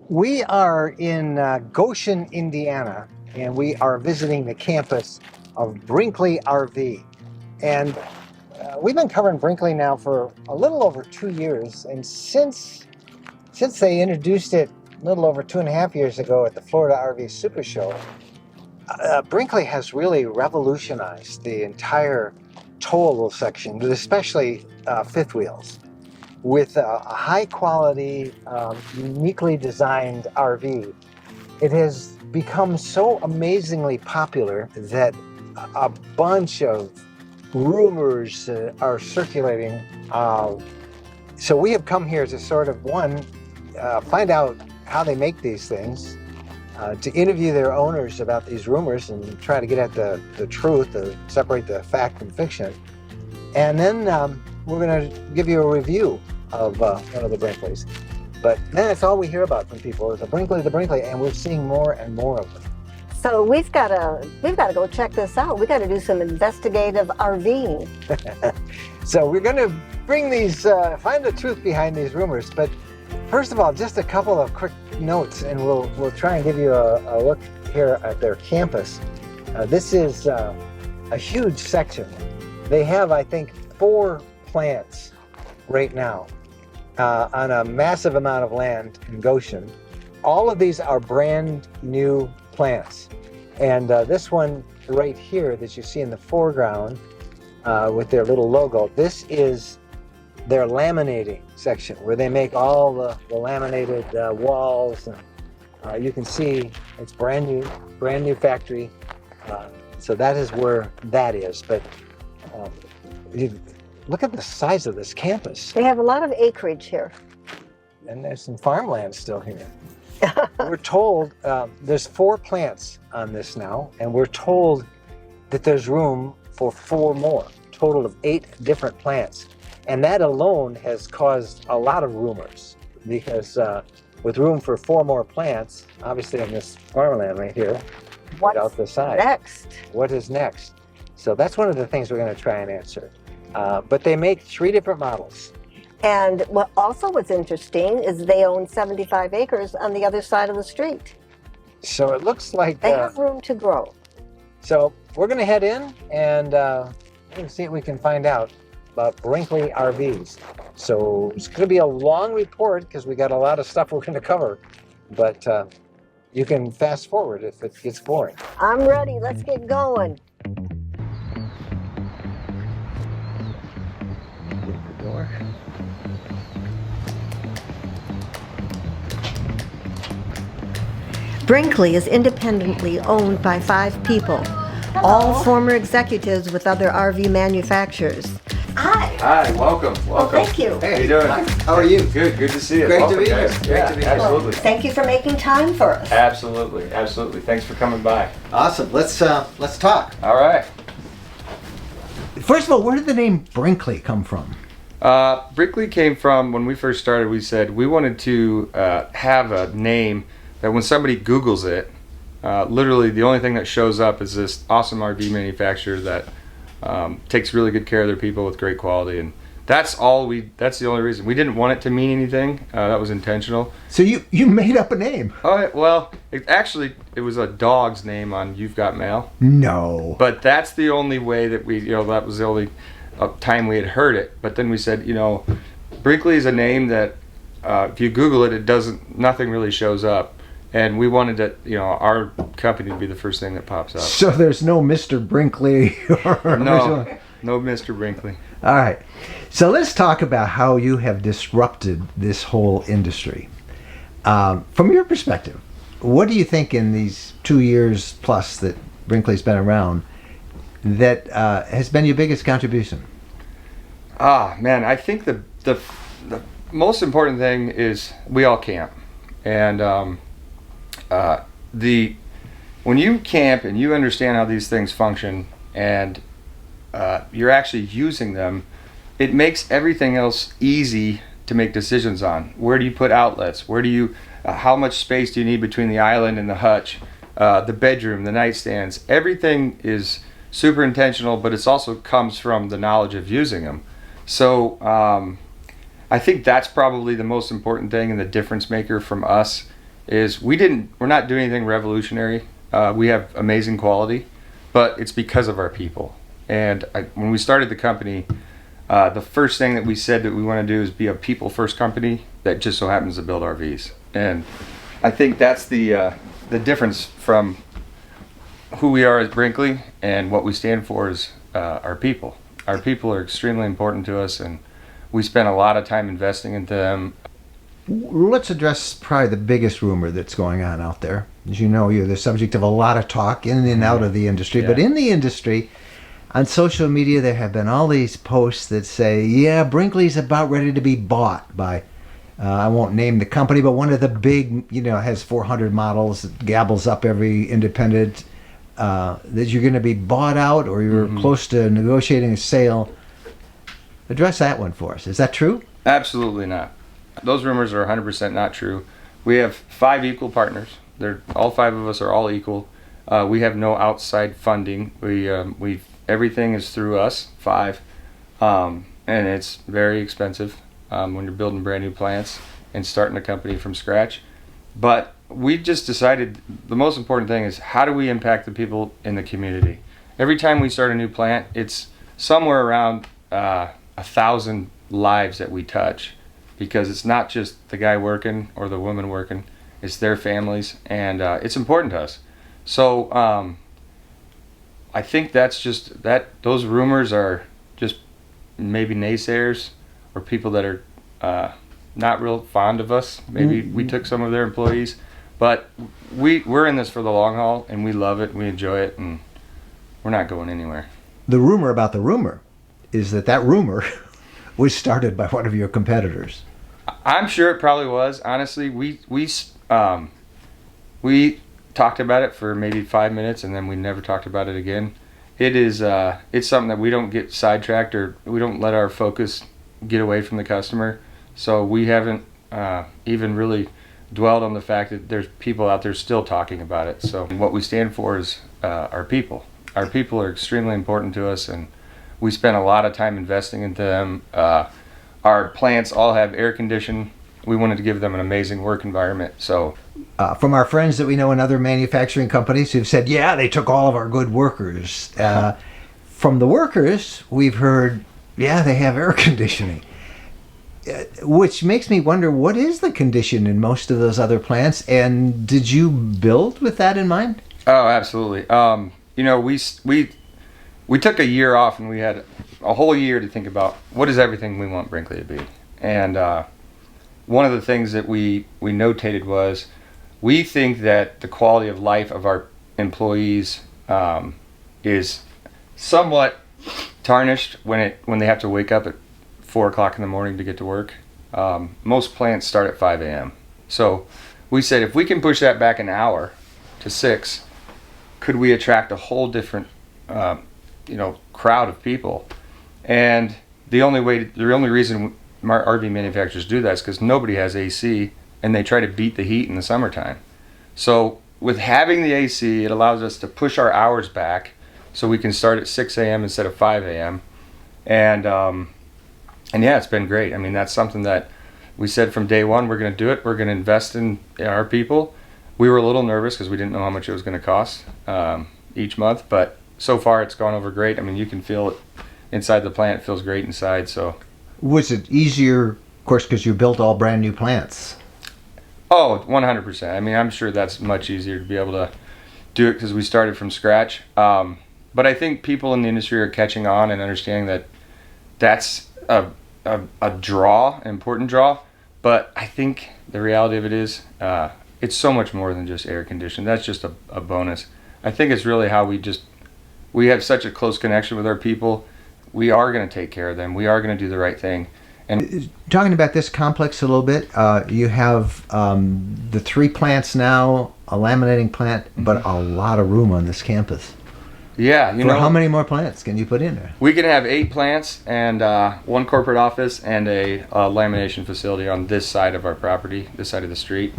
We are in Goshen, Indiana, and we are visiting the campus of Brinkley RV. And we've been covering Brinkley now for a little over 2 years. And since they introduced it a little over 2.5 years ago at the Florida RV Super Show, Brinkley has really revolutionized the entire towable section, but especially fifth wheels, with a high quality, uniquely designed RV. It has become so amazingly popular that a bunch of rumors are circulating. So we have come here to sort of, find out how they make these things, to interview their owners about these rumors and try to get at the truth, to separate the fact from fiction. And then we're going to give you a review of one of the Brinkleys. But then that's all we hear about from people is the Brinkley, and we're seeing more and more of them. So we've got to go check this out. We got to do some investigative RVing. So we're going to bring these, find the truth behind these rumors. But first of all, just a couple of quick notes, and we'll try and give you a look here at their campus. This is a huge section. They have, I think, 4 plants right now on a massive amount of land in Goshen. All of these are brand new plants. And this one right here that you see in the foreground with their little logo, this is their laminating section where they make all the laminated walls. And you can see it's brand new factory. So that is where that is. But look at the size of this campus. They have a lot of acreage here. And there's some farmland still here. We're told there's 4 plants on this now, and we're told that there's room for 4 more, total of 8 different plants. And that alone has caused a lot of rumors, because with room for 4 more plants, obviously on this farmland right here, right out the side. Next? What is next? So that's one of the things we're going to try and answer. But they make 3 different models. And what's interesting is they own 75 acres on the other side of the street. So it looks like they have room to grow. So we're going to head in and we're going to see what we can find out about Brinkley RVs. So it's going to be a long report because we got a lot of stuff we're going to cover. But you can fast forward if it gets boring. I'm ready. Let's get going. The door. Brinkley is independently owned by 5 people, all former executives with other RV manufacturers. Hi. Hi, welcome. Well, thank you. Hey, how you doing? How are you? Good to see you. Great welcome, to be here. guys. Great to be here. Absolutely. Thank you for making time for us. Absolutely. Thanks for coming by. Awesome. Let's talk. All right. First of all, where did the name Brinkley come from? Brinkley came from, when we first started, we said we wanted to have a name that when somebody Googles it, literally the only thing that shows up is this awesome RV manufacturer that takes really good care of their people with great quality. And that's the only reason. We didn't want it to mean anything. That was intentional. So you made up a name? Oh, well, it was a dog's name on You've Got Mail. No. But that's the only way that that was the only time we had heard it. But then we said, Brinkley is a name that if you Google it, nothing really shows up. And we wanted our company to be the first thing that pops up. So there's no Mr. Brinkley? No Mr. Brinkley. All right. So let's talk about how you have disrupted this whole industry. From your perspective, what do you think in these 2 years plus that Brinkley's been around that has been your biggest contribution? Man, I think the most important thing is we all camp. And when you camp and you understand how these things function and you're actually using them, it makes everything else easy to make decisions on. Where do you put outlets? How much space do you need between the island and the hutch? The bedroom, the nightstands, everything is super intentional, but it also comes from the knowledge of using them. So I think that's probably the most important thing and the difference maker from us is we're not doing anything revolutionary. We have amazing quality, but it's because of our people. And when we started the company, the first thing that we said that we want to do is be a people-first company that just so happens to build RVs. And I think that's the difference from who we are as Brinkley and what we stand for is our people. Our people are extremely important to us, and we spend a lot of time investing into them. Let's address probably the biggest rumor that's going on out there. As you know, you're the subject of a lot of talk in and out of the industry. Yeah. But in the industry, on social media, there have been all these posts that say, yeah, Brinkley's about ready to be bought by, I won't name the company, but one of the big, has 400 models, gabbles up every independent, that you're going to be bought out or you're close to negotiating a sale. Address that one for us. Is that true? Absolutely not. Those rumors are 100% not true. We have 5 equal partners. All 5 of us are all equal. We have no outside funding. Everything is through us, 5, and it's very expensive when you're building brand new plants and starting a company from scratch. But we just decided the most important thing is how do we impact the people in the community. Every time we start a new plant, it's somewhere around 1,000 lives that we touch, because it's not just the guy working or the woman working, it's their families, and it's important to us. So I think that's just those rumors are just maybe naysayers or people that are not real fond of us. Maybe we took some of their employees, but we're in this for the long haul, and we love it, we enjoy it, and we're not going anywhere. The rumor about the rumor is that rumor was started by one of your competitors. I'm sure it probably was. Honestly, we talked about it for maybe 5 minutes, and then we never talked about it again. It's something that we don't get sidetracked, or we don't let our focus get away from the customer. So we haven't even really dwelled on the fact that there's people out there still talking about it. So what we stand for is our people. Our people are extremely important to us, and we spend a lot of time investing into them. Our plants all have air conditioning. We wanted to give them an amazing work environment. So, from our friends that we know in other manufacturing companies who've said, yeah, they took all of our good workers. From the workers, we've heard, yeah, they have air conditioning. Which makes me wonder, what is the condition in most of those other plants? And did you build with that in mind? Oh, absolutely. We took a year off, and we had a whole year to think about what is everything we want Brinkley to be. And one of the things that we notated was we think that the quality of life of our employees is somewhat tarnished when they have to wake up at 4 o'clock in the morning to get to work. Most plants start at 5 a.m. So we said, if we can push that back an hour to 6, could we attract a whole different crowd of people? And the only reason RV manufacturers do that is because nobody has AC, and they try to beat the heat in the summertime. So with having the AC, it allows us to push our hours back, so we can start at 6 a.m. instead of 5 a.m. And yeah, it's been great. I mean, that's something that we said from day one, we're going to do it. We're going to invest in our people. We were a little nervous because we didn't know how much it was going to cost each month, but so far it's gone over great. I mean, you can feel it inside the plant. It feels great inside. So, was it easier, of course, because you built all brand new plants? Oh, 100%. I mean, I'm sure that's much easier to be able to do it because we started from scratch. But I think people in the industry are catching on and understanding that that's a draw, an important draw. But I think the reality of it is it's so much more than just air conditioning. That's just a bonus. I think it's really how we have such a close connection with our people. We are going to take care of them. We are going to do the right thing. And talking about this complex a little bit, you have the 3 plants now, a laminating plant, but a lot of room on this campus. Yeah, how many more plants can you put in there? We can have 8 plants and 1 corporate office and a lamination facility on this side of our property, this side of the street.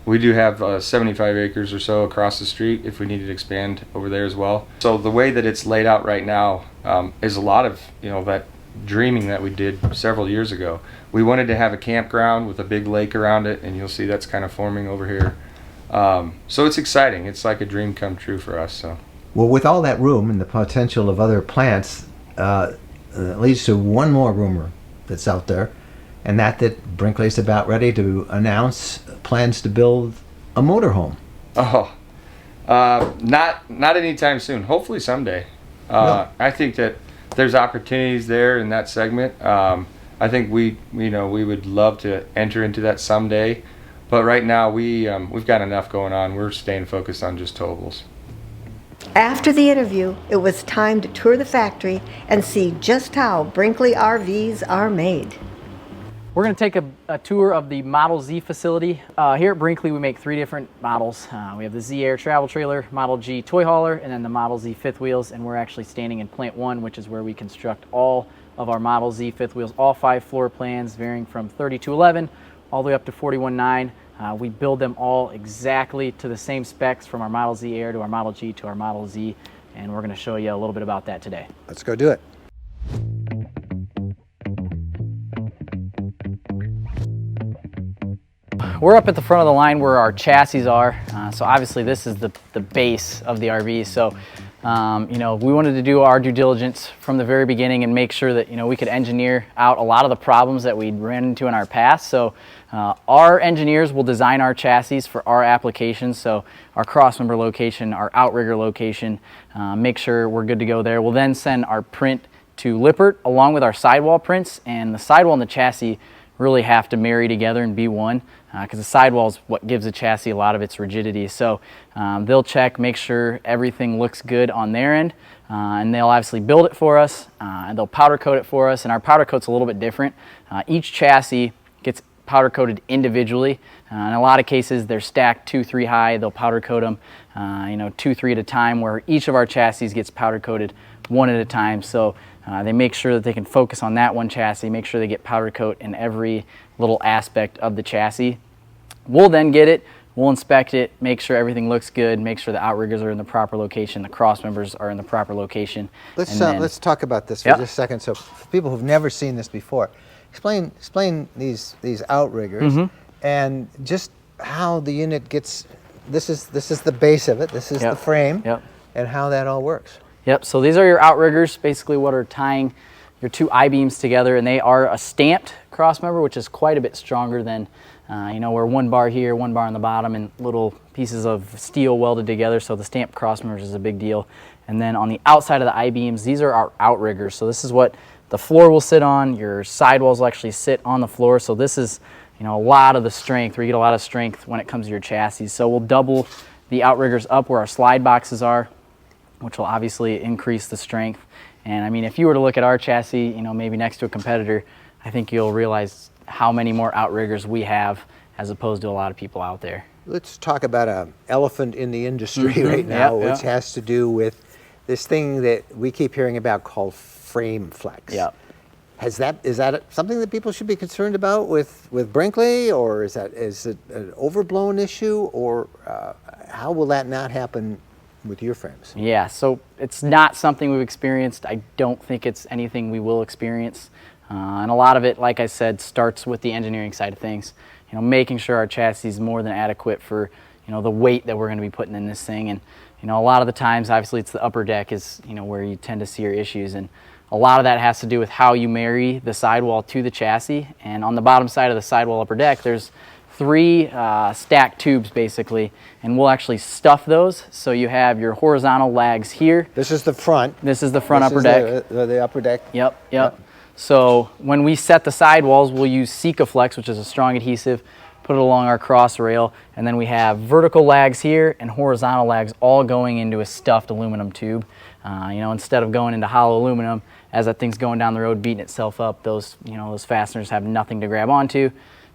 We do have 75 acres or so across the street if we needed to expand over there as well. So the way that it's laid out right now is a lot of that dreaming that we did several years ago. We wanted to have a campground with a big lake around it, and you'll see that's kind of forming over here. So it's exciting. It's like a dream come true for us. So. Well, with all that room and the potential of other plants, leads to one more rumor that's out there, and that Brinkley's about ready to announce plans to build a motorhome. Oh, not anytime soon. Hopefully someday. Really? I think that there's opportunities there in that segment. I think we would love to enter into that someday, but right now we've got enough going on. We're staying focused on just towables. After the interview, it was time to tour the factory and see just how Brinkley RVs are made. We're going to take a tour of the Model Z facility. Here at Brinkley, we make 3 different models. We have the Z Air travel trailer, Model G toy hauler, and then the Model Z fifth wheels. And we're actually standing in Plant 1, which is where we construct all of our Model Z fifth wheels, all 5 floor plans, varying from 3211 all the way up to 41.9. We build them all exactly to the same specs, from our Model Z Air to our Model G to our Model Z, and we're going to show you a little bit about that today. Let's go do it. We're up at the front of the line where our chassis are. So obviously this is the base of the RV. So we wanted to do our due diligence from the very beginning and make sure that we could engineer out a lot of the problems that we ran into in our past. So our engineers will design our chassis for our applications. So our crossmember location, our outrigger location, make sure we're good to go there. We'll then send our print to Lippert along with our sidewall prints, and the sidewall and the chassis really have to marry together and be one, because the sidewall is what gives the chassis a lot of its rigidity. So they'll check, make sure everything looks good on their end, and they'll obviously build it for us, and they'll powder coat it for us. And our powder coat's a little bit different. Each chassis gets powder coated individually. In a lot of cases they're stacked 2-3 high. They'll powder coat them 2-3 at a time, where each of our chassis gets powder coated 1 at a time. So they make sure that they can focus on that one chassis, make sure they get powder coat in every little aspect of the chassis. We'll then get it, we'll inspect it, make sure everything looks good, make sure the outriggers are in the proper location, the cross members are in the proper location. Let's talk about this for just a second. So for people who've never seen this before, explain these outriggers and just how the unit gets. This is the base of it. This is the frame, and how that all works. Yep, so these are your outriggers, basically what are tying your 2 I-beams together, and they are a stamped crossmember, which is quite a bit stronger than, where 1 bar here, 1 bar on the bottom, and little pieces of steel welded together. So the stamped crossmembers is a big deal. And then on the outside of the I-beams, these are our outriggers. So this is what the floor will sit on. Your sidewalls will actually sit on the floor. So this is, a lot of the strength, where you get a lot of strength when it comes to your chassis. So we'll double the outriggers up where our slide boxes are, which will obviously increase the strength. And I mean, if you were to look at our chassis, maybe next to a competitor, I think you'll realize how many more outriggers we have as opposed to a lot of people out there. Let's talk about an elephant in the industry right now, which has to do with this thing that we keep hearing about called frame flex. Yep. Is that something that people should be concerned about with Brinkley, or is it an overblown issue, or how will that not happen with your frames? Yeah, so it's not something we've experienced. I don't think it's anything we will experience. And a lot of it, like I said, starts with the engineering side of things. Making sure our chassis is more than adequate for, the weight that we're going to be putting in this thing. And, a lot of the times, obviously, it's the upper deck is, where you tend to see your issues. And a lot of that has to do with how you marry the sidewall to the chassis. And on the bottom side of the sidewall upper deck, there's 3 stacked tubes basically, and we'll actually stuff those. So you have your horizontal lags here. This is the front. This is the front upper deck. The upper deck. Yep. So when we set the sidewalls, we'll use Sikaflex, which is a strong adhesive, put it along our cross rail, and then we have vertical lags here and horizontal lags all going into a stuffed aluminum tube. Instead of going into hollow aluminum, as that thing's going down the road beating itself up, those fasteners have nothing to grab onto.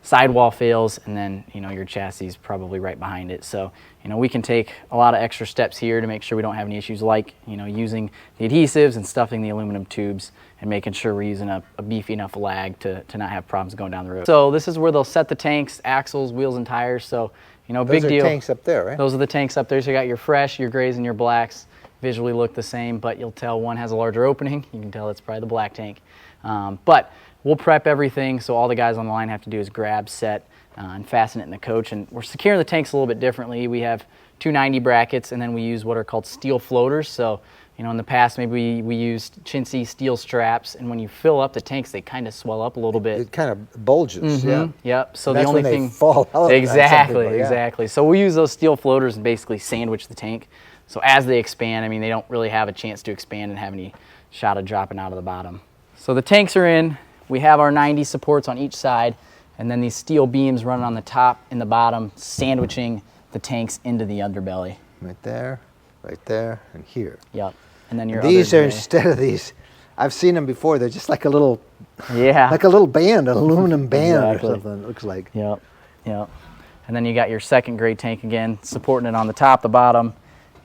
Sidewall fails, and then your chassis is probably right behind it. So we can take a lot of extra steps here to make sure we don't have any issues, like using the adhesives and stuffing the aluminum tubes and making sure we're using a beefy enough lag to not have problems going down the road. So this is where they'll set the tanks, axles, wheels, and tires. So big deal. Those are tanks up there, right? Those are the tanks up there. So you got your fresh, your grays, and your blacks. Visually look the same, but you'll tell one has a larger opening. You can tell it's probably the black tank. But we'll prep everything, so all the guys on the line have to do is grab, set, and fasten it in the coach. And we're securing the tanks a little bit differently. We have 290 brackets, and then we use what are called steel floaters. So, you know, in the past, maybe we used chintzy steel straps, and when you fill up the tanks, they kind of swell up a little bit. It kind of bulges. Yeah. Yep. So That's the only when they thing fall out. exactly, Yeah. exactly. So we use those steel floaters and basically sandwich the tank. So as they expand, I mean, they don't really have a chance to expand and have any shot of dropping out of the bottom. So the tanks are in. We have our 90 supports on each side, and then these steel beams running on the top and the bottom, sandwiching the tanks into the underbelly. Right there, and here. Yep. And then your These other are, instead of these, I've seen them before. They're just like a little, yeah, like a little band, an aluminum band Exactly. or something. It looks like. Yep. Yep. And then you got your second grade tank again, supporting it on the top, the bottom,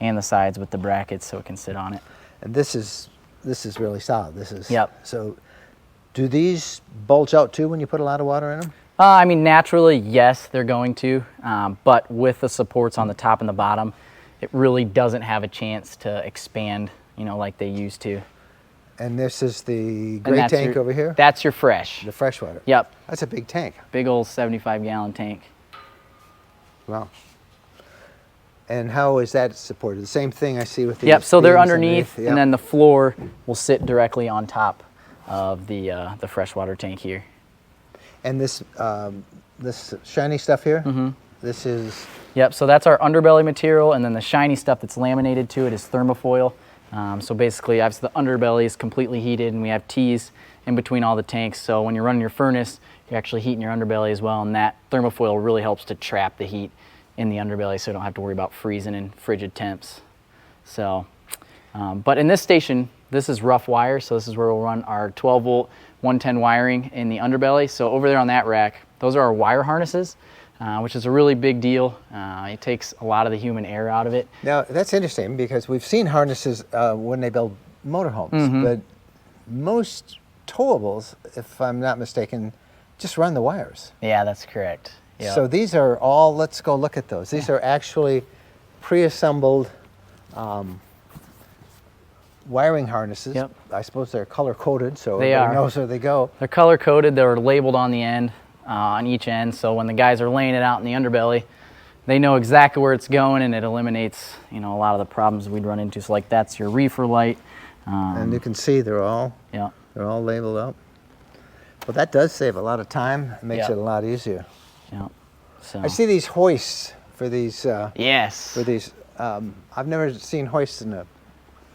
and the sides with the brackets so it can sit on it. And this is really solid. This is. Yep. So, do these bulge out too when you put a lot of water in them? I mean, naturally, yes, they're going to, but with the supports on the top and the bottom, it really doesn't have a chance to expand, you know, like they used to. And this is the And gray that's tank your- over here? That's your fresh. The freshwater. Yep. That's a big tank. Big old 75-gallon tank. Wow. And how is that supported? The same thing I see with these. Yep, so they're beams underneath, Yep. and then the floor will sit directly on top of the freshwater tank here. And this this shiny stuff here, Mm-hmm. this is Yep, so that's our underbelly material, and then the shiny stuff that's laminated to it is thermofoil. So basically, obviously the underbelly is completely heated, and we have T's in between all the tanks. So when you're running your furnace, you're actually heating your underbelly as well, and that thermofoil really helps to trap the heat in the underbelly, so you don't have to worry about freezing in frigid temps. So, but in this station, this is rough wire, so this is where we'll run our 12-volt 110 wiring in the underbelly. So over there on that rack, those are our wire harnesses, which is a really big deal. It takes a lot of the human air out of it. now that's interesting because we've seen harnesses when they build motorhomes, Mm-hmm. but most towables, if I'm not mistaken, just run the wires. Yeah, that's correct. Yep. So these are all. Let's go look at those. These are actually pre-assembled wiring harnesses. Yep. I suppose they're color coded, so They everybody are. knows where they go. They're color coded. They're labeled on the end, on each end. So when the guys are laying it out in the underbelly, they know exactly where it's going, and it eliminates, you know, a lot of the problems we'd run into. So like that's your reefer light. And you can see they're all Yeah. labeled up. Well, that does save a lot of time. It makes Yeah. it a lot easier. Yeah. So. I see these hoists for these. Yes. I've never seen hoists in a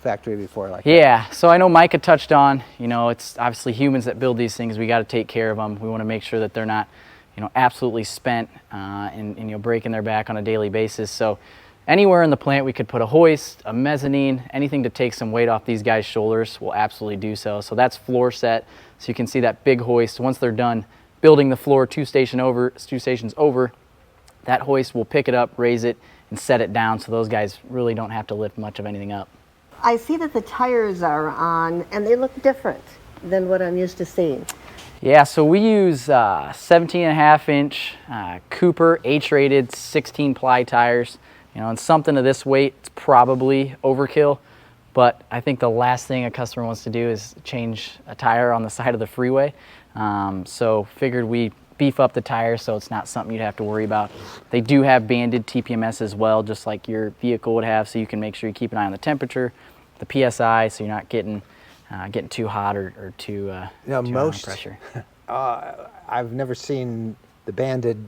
factory before like that. Yeah, so I know Mike had touched on, you know, it's obviously humans that build these things. We got to take care of them. We want to make sure that they're not, you know, absolutely spent and you know, breaking their back on a daily basis. So anywhere in the plant we could put a hoist, a mezzanine, anything to take some weight off these guys' shoulders, we'll absolutely do so. So that's floor set. So you can see that big hoist. Once they're done building the floor two stations over, that hoist will pick it up, raise it, and set it down so those guys really don't have to lift much of anything up. I see that the tires are on, and they look different than what I'm used to seeing. Yeah, so we use 17.5-inch Cooper H-rated 16-ply tires. You know, and something of this weight, it's probably overkill, but I think the last thing a customer wants to do is change a tire on the side of the freeway. So figured we beef up the tires so it's not something you'd have to worry about. They do have banded TPMS as well, just like your vehicle would have, so you can make sure you keep an eye on the temperature, the PSI, so you're not getting too hot or too high on pressure. I've never seen the banded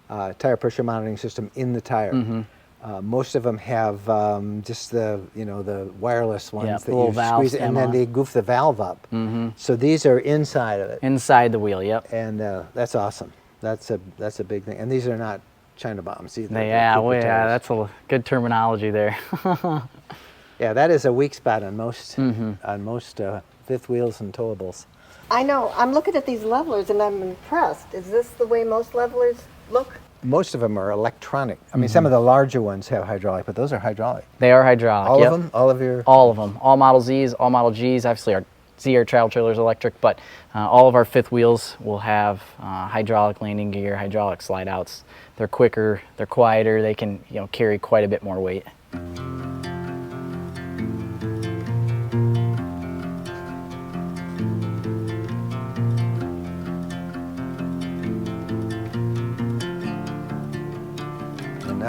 tire pressure monitoring system in the tire. Mm-hmm. Most of them have just the the wireless ones Yeah, that the little you valve squeeze it, and stem then on. they goof the valve up. Mm-hmm. So these are inside of it, Inside the wheel, yep. and that's awesome. That's a big thing. And these are not China bombs either. Yeah, They're Cooper tires. that's a good terminology there. Yeah, that is a weak spot on most Mm-hmm. fifth wheels and towables. I know, I'm looking at these levelers and I'm impressed. Is this the way most levelers look? Most of them are electronic. I mean, some of the larger ones have hydraulic, but those are hydraulic. They are hydraulic. All yep. of them? All of your... All of them. All Model Zs, all Model Gs. Obviously, our Z, our travel trailer is electric, but all of our fifth wheels will have hydraulic landing gear, hydraulic slide outs. They're quicker, they're quieter, they can carry quite a bit more weight.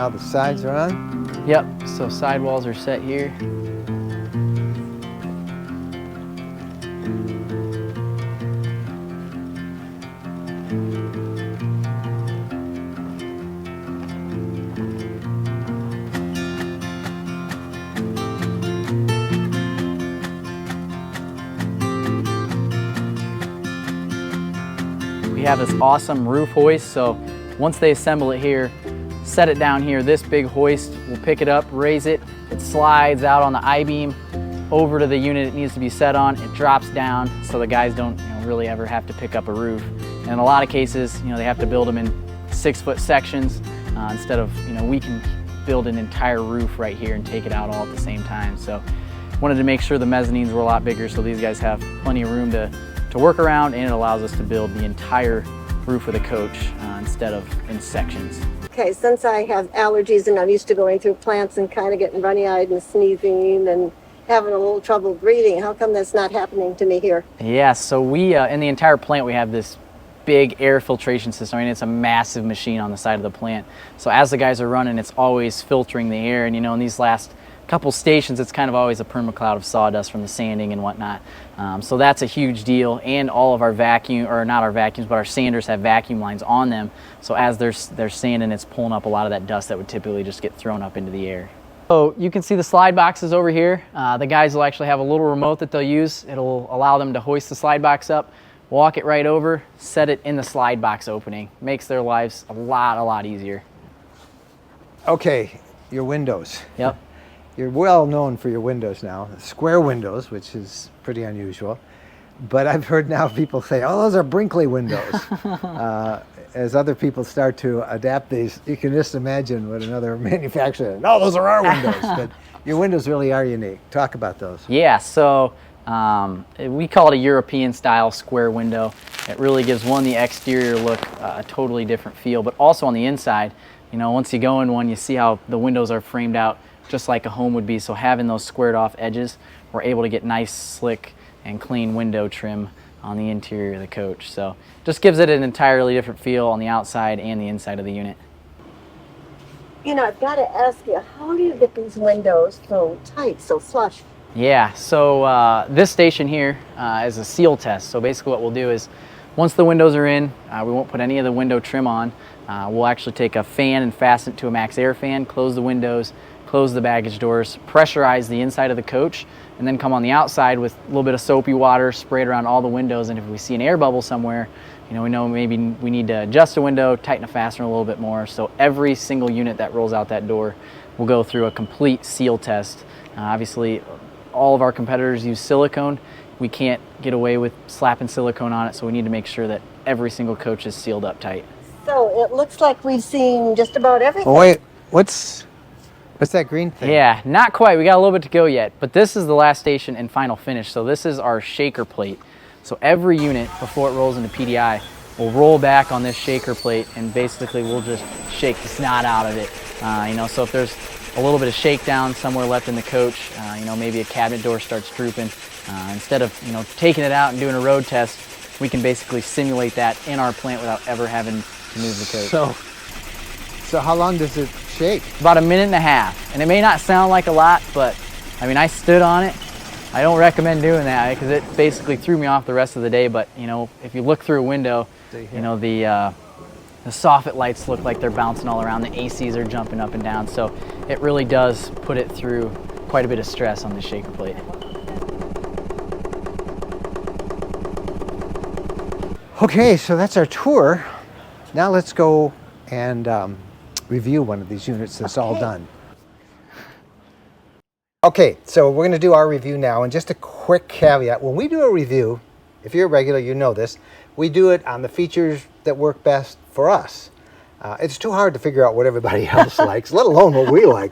now the sides are on. Yep, so sidewalls are set here. We have this awesome roof hoist, so once they assemble it here, set it down here, this big hoist, we'll pick it up, raise it, it slides out on the I-beam over to the unit it needs to be set on, it drops down so the guys don't really ever have to pick up a roof. And in a lot of cases, they have to build them in 6-foot sections instead of, we can build an entire roof right here and take it out all at the same time. So wanted to make sure the mezzanines were a lot bigger so these guys have plenty of room to work around, and it allows us to build the entire roof of the coach instead of in sections. Okay, since I have allergies and I'm used to going through plants and kind of getting runny-eyed and sneezing and having a little trouble breathing, how come that's not happening to me here? Yeah, so we, in the entire plant, we have this big air filtration system. I mean, it's a massive machine on the side of the plant. So as the guys are running, it's always filtering the air. And in these last couple stations, it's kind of always a permacloud of sawdust from the sanding and whatnot. So that's a huge deal. And all of our vacuum, or not our vacuums, but our sanders have vacuum lines on them. So as they're sanding, it's pulling up a lot of that dust that would typically just get thrown up into the air. So you can see the slide boxes over here. The guys will actually have a little remote that they'll use. It'll allow them to hoist the slide box up, walk it right over, set it in the slide box opening. Makes their lives a lot easier. Okay, your windows. Yep. You're well known for your windows now, square windows, which is pretty unusual. But I've heard now people say, oh, those are Brinkley windows. As other people start to adapt these, you can just imagine what another manufacturer, no, those are our windows. But your windows really are unique. Talk about those. Yeah, so we call it a European style square window. It really gives the exterior look a totally different feel, but also on the inside, once you go in one, you see how the windows are framed out just like a home would be. So having those squared off edges, we're able to get nice, slick, and clean window trim on the interior of the coach. So just gives it an entirely different feel on the outside and the inside of the unit. I've got to ask you, how do you get these windows so tight, so flush? Yeah, so this station here is a seal test. So basically what we'll do is once the windows are in, we won't put any of the window trim on. We'll actually take a fan and fasten it to a max air fan, close the windows, close the baggage doors, pressurize the inside of the coach, and then come on the outside with a little bit of soapy water, spray it around all the windows, and if we see an air bubble somewhere, we know maybe we need to adjust a window, tighten a fastener a little bit more. So every single unit that rolls out that door will go through a complete seal test. Obviously, all of our competitors use silicone. We can't get away with slapping silicone on it, so we need to make sure that every single coach is sealed up tight. So it looks like we've seen just about everything. Oh, wait, what's that green thing? Yeah, not quite. We got a little bit to go yet, but this is the last station and final finish. So this is our shaker plate. So every unit, before it rolls into PDI, will roll back on this shaker plate, and basically we'll just shake the snot out of it. So if there's a little bit of shakedown somewhere left in the coach, maybe a cabinet door starts drooping, instead of taking it out and doing a road test, we can basically simulate that in our plant without ever having to move the coach. So how long does it shake? About 1.5 minutes, and it may not sound like a lot, but I stood on it. I don't recommend doing that because it basically threw me off the rest of the day. But if you look through a window, the soffit lights look like they're bouncing all around. The ACs are jumping up and down, so it really does put it through quite a bit of stress on the shaker plate. Okay, so that's our tour. Now let's go and review one of these units that's all done. Okay, so we're going to do our review now, and just a quick caveat. When we do a review, if you're a regular, you know this, we do it on the features that work best for us. It's too hard to figure out what everybody else likes, let alone what we like.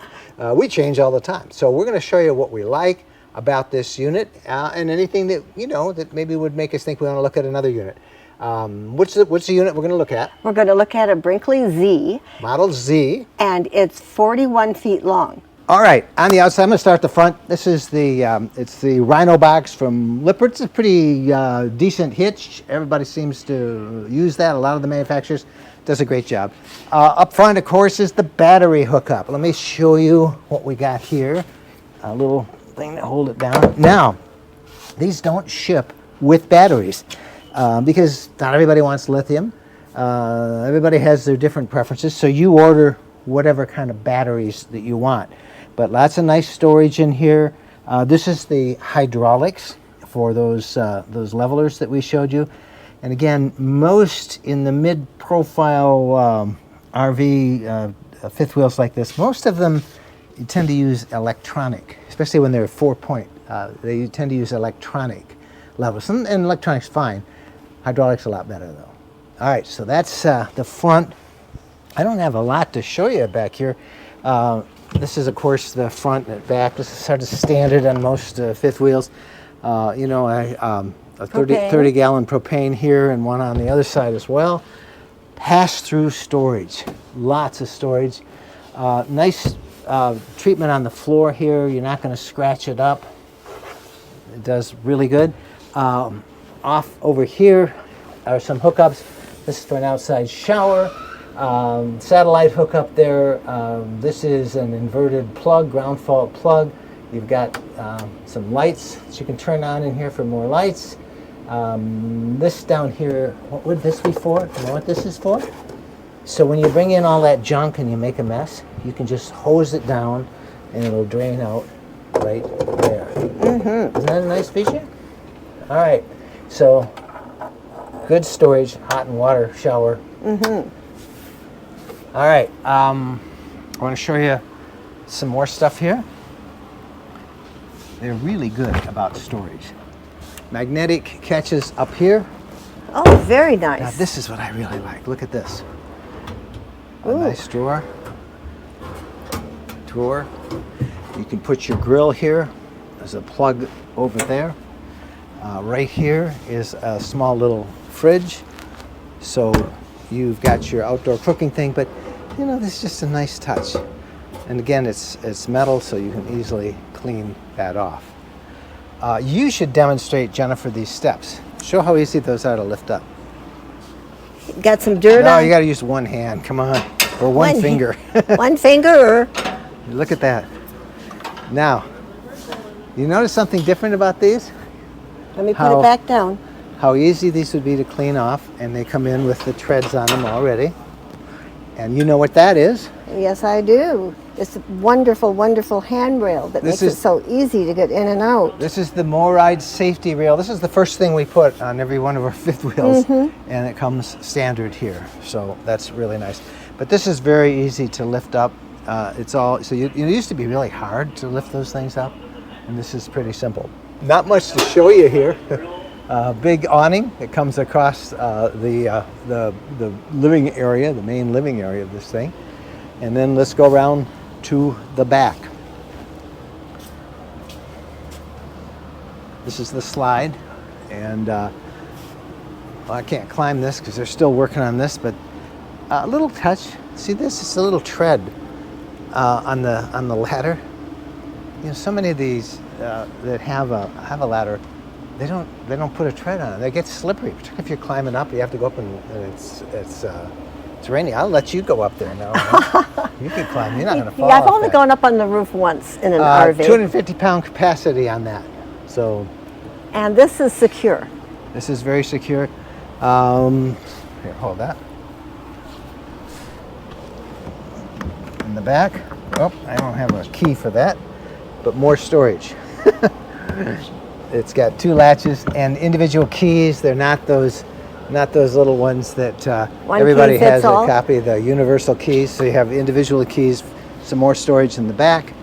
We change all the time. So we're going to show you what we like about this unit and anything that, that maybe would make us think we want to look at another unit. What's the unit we're going to look at? We're going to look at a Brinkley Z. Model Z. And it's 41 feet long. All right, on the outside, I'm going to start at the front. This is it's the Rhino box from Lippert. It's a pretty decent hitch. Everybody seems to use that, a lot of the manufacturers. does a great job. Up front, of course, is the battery hookup. Let me show you what we got here. A little thing to hold it down. Now, these don't ship with batteries because not everybody wants lithium. Everybody has their different preferences, so you order whatever kind of batteries that you want. But lots of nice storage in here. This is the hydraulics for those levelers that we showed you. And again, most in the mid-profile RV fifth wheels like this, most of them you tend to use electronic, especially when they're 4-point. They tend to use electronic levels, and electronic's fine. Hydraulics a lot better though. All right, so that's the front. I don't have a lot to show you back here. This is, of course, the front and back. This is sort of standard on most fifth wheels. You know, a 30-gallon propane here and one on the other side as well. Pass-through storage, lots of storage. Nice treatment on the floor here. You're not going to scratch it up. It does really good. Off over here are some hookups. This is for an outside shower. Satellite hookup there. This is an inverted plug, ground fault plug. You've got some lights that you can turn on in here for more lights. This down here, what would this be for? You know what this is for? So when you bring in all that junk and you make a mess, you can just hose it down and it'll drain out right there. Mm-hmm. Isn't that a nice feature? All right, so good storage, hot and water shower. Mm-hmm. All right, I want to show you some more stuff here. They're really good about storage. Magnetic catches up here. Oh, very nice. Now this is what I really like. Look at this. A Ooh. nice drawer. You can put your grill here. There's a plug over there. Right here is a small little fridge. So you've got your outdoor cooking thing, but you know, this is just a nice touch. And again, it's metal, so you can easily clean that off. You should demonstrate, Jennifer, these steps. Show how easy those are to lift up. Got some dirt No, on? you got to use one hand. Come on, or one finger. One finger. Look at that. Now, you notice something different about these? Let me put it back down. How easy these would be to clean off, and they come in with the treads on them already. And you know what that is? Yes, I do. It's a wonderful, wonderful handrail that makes it so easy to get in and out. This is the MORride safety rail. This is the first thing we put on every one of our fifth wheels, and it comes standard here. So that's really nice. But this is very easy to lift up. It's all, so it used to be really hard to lift those things up, and this is pretty simple. Not much to show you here. Big awning that comes across the living area, the main living area of this thing. And then let's go around to the back. This is the slide, and well, I can't climb this because they're still working on this, but a little touch. See this? It's a little tread on the ladder. You know, so many of these that have a ladder, they don't put a tread on it. They get slippery, particularly if you're climbing up. You have to go up and it's rainy. I'll let you go up there now. Right? You can climb. You're not going to fall. Yeah, I've off only that. gone up on the roof once in an RV. 250-pound capacity on that. So. And this is secure. This is very secure. Here, hold that. In the back. Oh, I don't have a key for that, but more storage. It's got 2 latches and individual keys. They're not those little ones that everybody has a copy of the universal keys. So you have individual keys, some more storage in the back,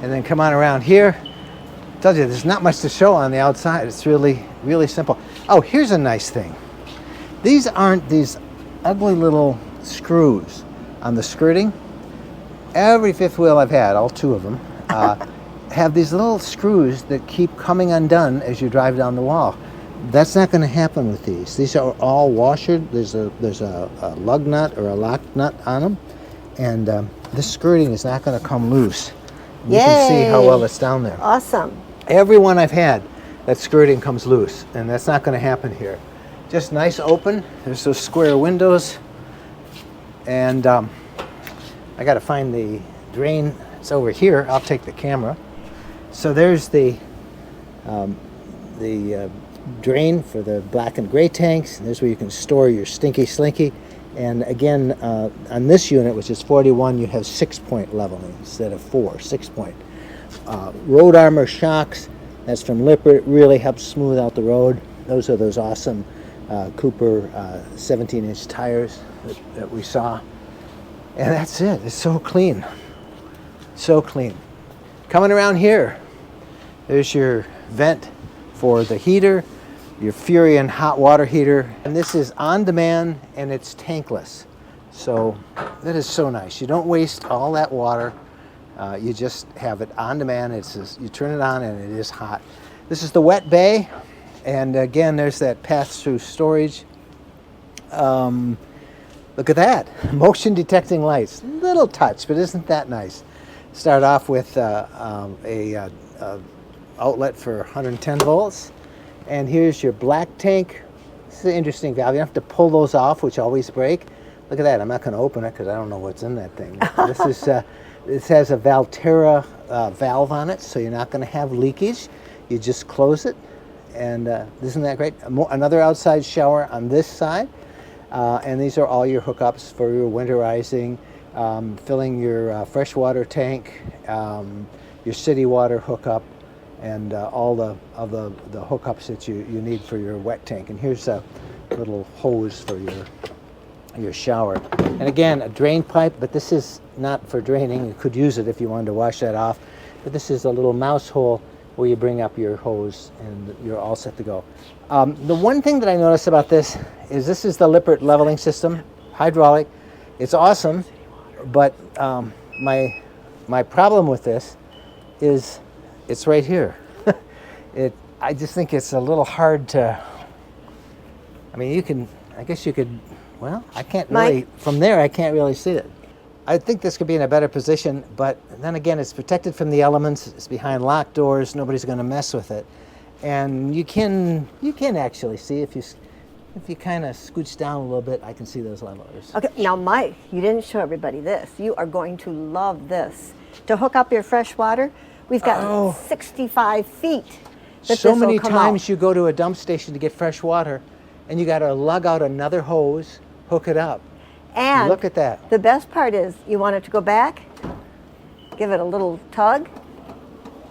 and then come on around here. I told you there's not much to show on the outside. It's really, really simple. Oh, here's a nice thing. These aren't these ugly little screws on the skirting. Every fifth wheel I've had, all 2 of them, have these little screws that keep coming undone as you drive down the wall. That's not going to happen with these. These are all washered. There's a lug nut or a lock nut on them, and this skirting is not going to come loose. You can see how well it's down there. Awesome. Every one I've had, that skirting comes loose, and that's not going to happen here. Just nice open. There's those square windows, And I got to find the drain. It's over here. I'll take the camera. So there's the drain for the black and gray tanks. And there's where you can store your stinky slinky. And again, on this unit, which is 41, you have 6-point leveling instead of 6-point. Road armor shocks, that's from Lippert, really helps smooth out the road. Those are those awesome Cooper 17-inch tires that we saw. And that's it. It's so clean. So clean. Coming around here, there's your vent for the heater, your Furion hot water heater. And this is on demand and it's tankless. So that is so nice. You don't waste all that water. You just have it on demand. You turn it on and it is hot. This is the wet bay. And again, there's that pass-through storage. Look at that. Motion detecting lights. Little touch, but isn't that nice? Start off with a outlet for 110 volts. And here's your black tank. This is an interesting valve. You don't have to pull those off, which always break. Look at that. I'm not going to open it because I don't know what's in that thing. This has a Valterra valve on it, so you're not going to have leakage. You just close it. And isn't that great? Another outside shower on this side. And these are all your hookups for your winterizing, filling your freshwater tank, your city water hookup, and all the hookups that you need for your wet tank. And here's a little hose for your shower. And again, a drain pipe, but this is not for draining. You could use it if you wanted to wash that off. But this is a little mouse hole where you bring up your hose and you're all set to go. The one thing that I noticed about this is the Lippert leveling system, hydraulic. It's awesome, but my problem with this is it's right here. I just think it's a little hard to, I mean, I guess you could, well, I can't really, Mike? From there I can't really see it. I think this could be in a better position, but then again, it's protected from the elements. It's behind locked doors. Nobody's going to mess with it, and you can actually see if you kind of scooch down a little bit. I can see those levelers. Okay, now Mike, you didn't show everybody this. You are going to love this. To hook up your fresh water, we've got 65 feet. So many times you go to a dump station to get fresh water, and you got to lug out another hose, hook it up. And look at that. The best part is you want it to go back, give it a little tug.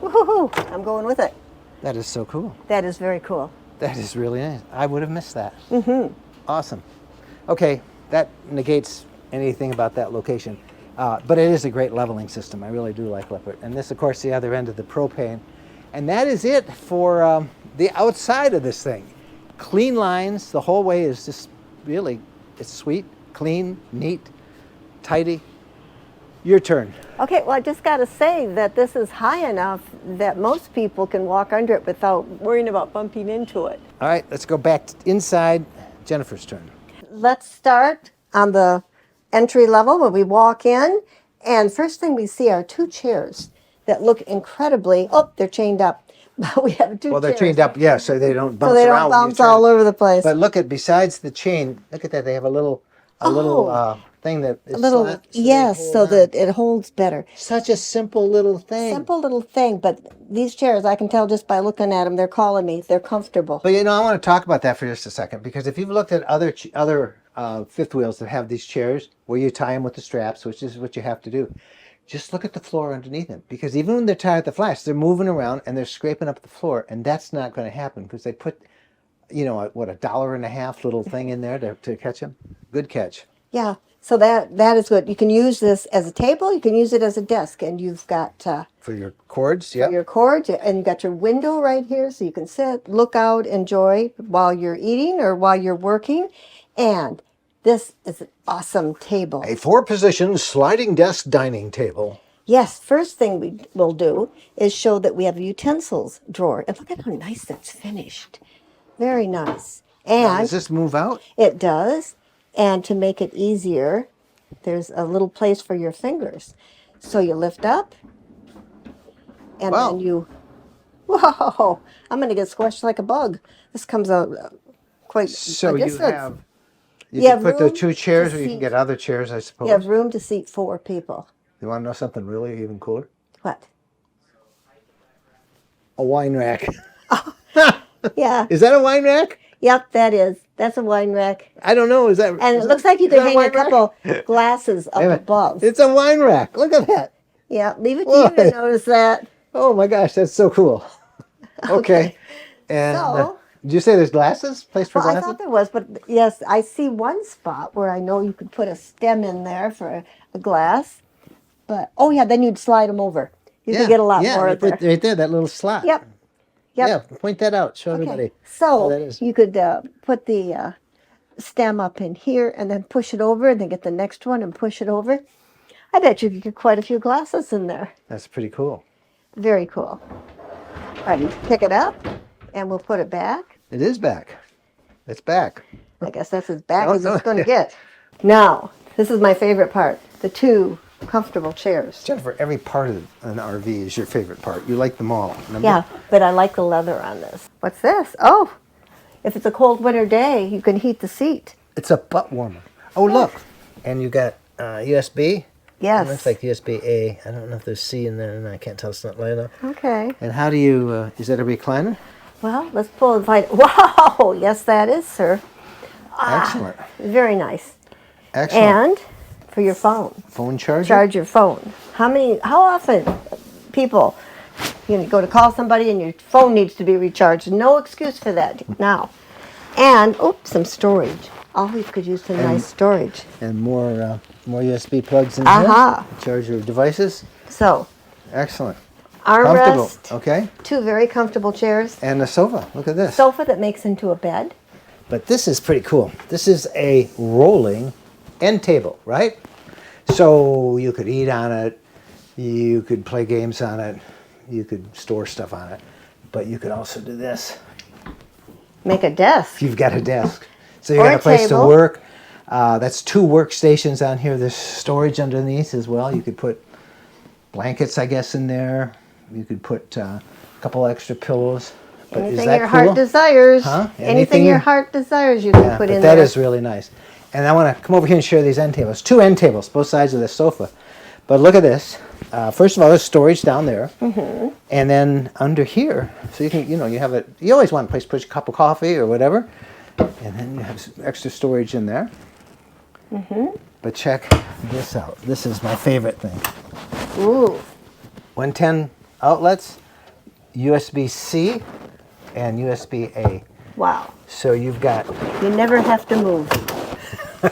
Woohoo! I'm going with it. That is so cool. That is very cool. That is really nice. I would have missed that. Mm-hmm. Awesome. Okay, that negates anything about that location. But it is a great leveling system. I really do like Lippert. And this, of course, the other end of the propane. And that is it for the outside of this thing. Clean lines. The whole way is just really, it's sweet, clean, neat, tidy. Your turn. Okay, well, I just got to say that this is high enough that most people can walk under it without worrying about bumping into it. All right, let's go back inside. Jennifer's turn. Let's start on the entry level when we walk in. And first thing we see are two chairs that look incredibly, they're chained up. But we have two chairs. Well, they're chained up, yeah, so they don't bounce so they around. don't bounce all over the place. But look at, besides the chain, look at that, they have a little thing that is so that it holds better. Such a simple little thing. Simple little thing, but these chairs, I can tell just by looking at them, they're calling me. They're comfortable. But I want to talk about that for just a second, because if you've looked at other fifth wheels that have these chairs where you tie them with the straps, which is what you have to do, just look at the floor underneath them, because even when they're tied at the flash, they're moving around and they're scraping up the floor, and that's not going to happen because they put, $1.50 little thing in there to catch them. Good catch. Yeah, so that is good. You can use this as a table. You can use it as a desk, and you've got for your cords. Yeah. Your cords, and you've got your window right here, so you can sit, look out, enjoy while you're eating or while you're working, and this is an awesome table. A 4-position sliding desk dining table. Yes, first thing we will do is show that we have a utensils drawer. And look at how nice that's finished. Very nice. And now, does this move out? It does. And to make it easier, there's a little place for your fingers. So you lift up, and then you, whoa, I'm going to get squished like a bug. This comes out quite, so You You can have put the room 2 chairs, to or you can seat- get other chairs, I suppose. You have room to seat 4 people. You want to know something really even cooler? What? A wine rack. Yeah. Is that a wine rack? Yep, that is. That's a wine rack. I don't know. Is that? And is it looks that- like you is could that hang a wine rack? couple glasses up Wait a minute. above. It's a wine rack. Look at that. Yeah, leave it to you to What? notice that. Oh my gosh, that's so cool. Okay. And So- did you say there's glasses? Place for Well, I glasses? thought there was, but yes, I see one spot where I know you could put a stem in there for a glass. But, oh yeah, then you'd slide them over. You could get a lot more right, there. right there, that little slot. Yep. Yep. Yeah, point that out. Show everybody. Okay. So that is. you could put the stem up in here and then push it over and then get the next one and push it over. I bet you could get quite a few glasses in there. That's pretty cool. Very cool. All right, you pick it up and we'll put it back. It is back. It's back. I guess that's as back Oh, as no. it's going to get. Now, this is my favorite part, the 2 comfortable chairs. Jennifer, every part of an RV is your favorite part. You like them all. Remember? Yeah, but I like the leather on this. What's this? Oh, if it's a cold winter day, you can heat the seat. It's a butt warmer. Oh, look. And you got USB. Yes. It looks like USB-A. I don't know if there's C in there, and I can't tell. It's not light enough. Okay. And how do you, is that a recliner? Well, let's pull and find. Wow! Yes, that is, sir. Excellent. Very nice. Excellent. And for your phone, Phone charger? charge your phone. How often people, go to call somebody and your phone needs to be recharged? No excuse for that now. And, some storage. Always could use some nice storage. And more USB plugs in Aha. here. Charge your devices. So, Excellent. Comfortable. armrest, Okay. 2 very comfortable chairs, And a sofa. Look at this. sofa that makes into a bed. But this is pretty cool. This is a rolling end table, right? So you could eat on it, you could play games on it, you could store stuff on it, but you could also do this. Make a desk. If you've got a desk. So you Or got a a place table. to work. That's 2 workstations on here. There's storage underneath as well. You could put blankets, I guess, in there. You could put a couple extra pillows. But is Anything that your cool? heart desires. Huh? Anything your heart desires, you can Yeah, put but in that there. is really nice. And I want to come over here and share these end tables. 2 end tables, both sides of the sofa. But look at this. First of all, there's storage down there. Mm-hmm. And then under here, so you can, you have it. You always want a place to put a cup of coffee or whatever. And then you have some extra storage in there. Mm-hmm. But check this out. This is my favorite thing. Ooh. 110 outlets, USB-C, and USB-A. Wow. So you've got... You never have to move.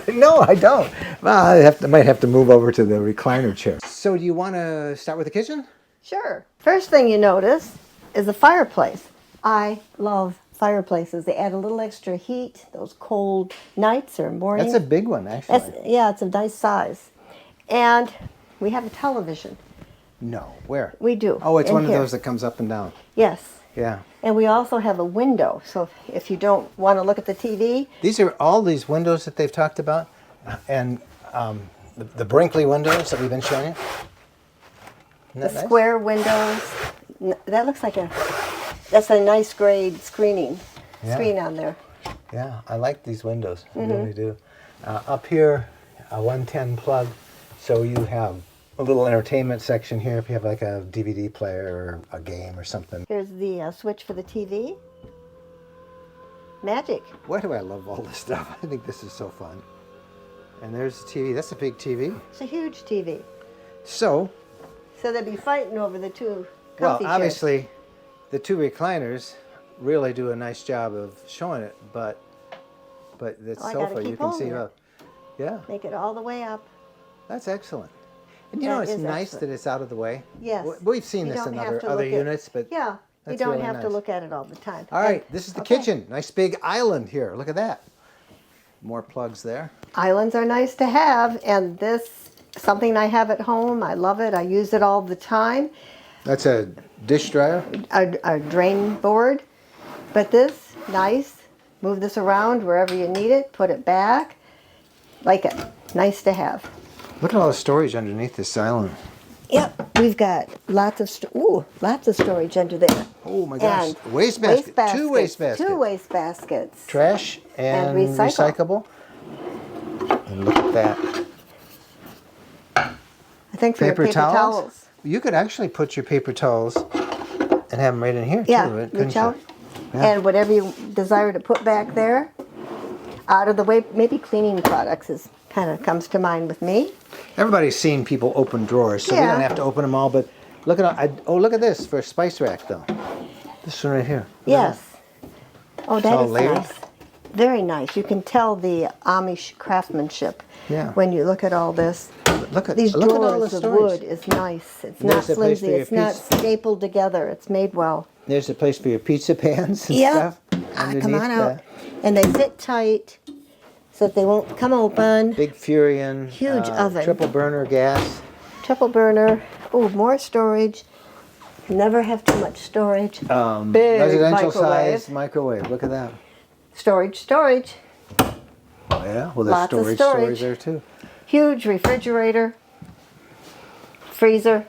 No, I don't. Well, I might have to move over to the recliner chair. So do you want to start with the kitchen? Sure. First thing you notice is a fireplace. I love fireplaces. They add a little extra heat those cold nights or mornings. That's a big one, actually. It's a nice size. And we have a television. No, where? We do. Oh, it's in one here. of those that comes up and down. Yes. Yeah. And we also have a window. So if you don't want to look at the TV, These are all these windows that they've talked about, and the Brinkley windows that we've been showing you. Isn't the that nice? square windows, that looks like that's a nice grade screen on there. Yeah, I like these windows. I really do. Up here, a 110 plug, so you have a little entertainment section here if you have like a DVD player or a game or something. Here's the switch for the TV. Magic. Why do I love all this stuff? I think this is so fun. And there's the TV. That's a big TV. It's a huge TV. So, So they'd be fighting over the 2 well, comfy chairs. obviously, the 2 recliners really do a nice job of showing it, but the Oh, I gotta sofa you keep can holding see. it. Yeah, Make it all the way up. that's excellent. And That it's is nice excellent. that it's out of the way. Yes. We've seen You this don't in have other to look at- units, but Yeah, you that's don't really have to nice. look at it all the time. All right, this is the Okay. kitchen. Nice big island here. Look at that. More plugs there. Islands are nice to have, and this, something I have at home. I love it. I use it all the time. That's a dish dryer. A drain board. But this, nice. Move this around wherever you need it. Put it back. Like it. Nice to have. Look at all the storage underneath this island. Yep, we've got lots of storage under there. Oh my gosh. And Waste basket. 2 waste baskets. 2 waste baskets. Trash and And recycle. recyclable. And look at that. I think for your paper towels. You could actually put your paper towels and have them right in here Yeah, too. Couldn't reach you? out. Yeah. And whatever you desire to put back there, out of the way, maybe cleaning products is kind of comes to mind with me. Everybody's seen people open drawers, so we Yeah. don't have to open them all. But look at look at this for a spice rack though. This one right here. Yes. Oh, that all is layered. nice. Very nice. You can tell the Amish craftsmanship Yeah. when you look at all this. Look at These all the drawers of storage. wood is nice. It's There's not a place flimsy. for your It's not pizza. stapled together. It's made well. There's a place for your pizza pans and Yeah. stuff. Come underneath on out. that. And they fit tight so that they won't come open. Big Furion. Huge oven. Triple burner gas. Triple burner. Oh, more storage. Never have too much storage. Big Residential microwave. size microwave. Look at that. Storage. Oh yeah. Well, there's Lots of storage storage. there too. Huge refrigerator. Freezer.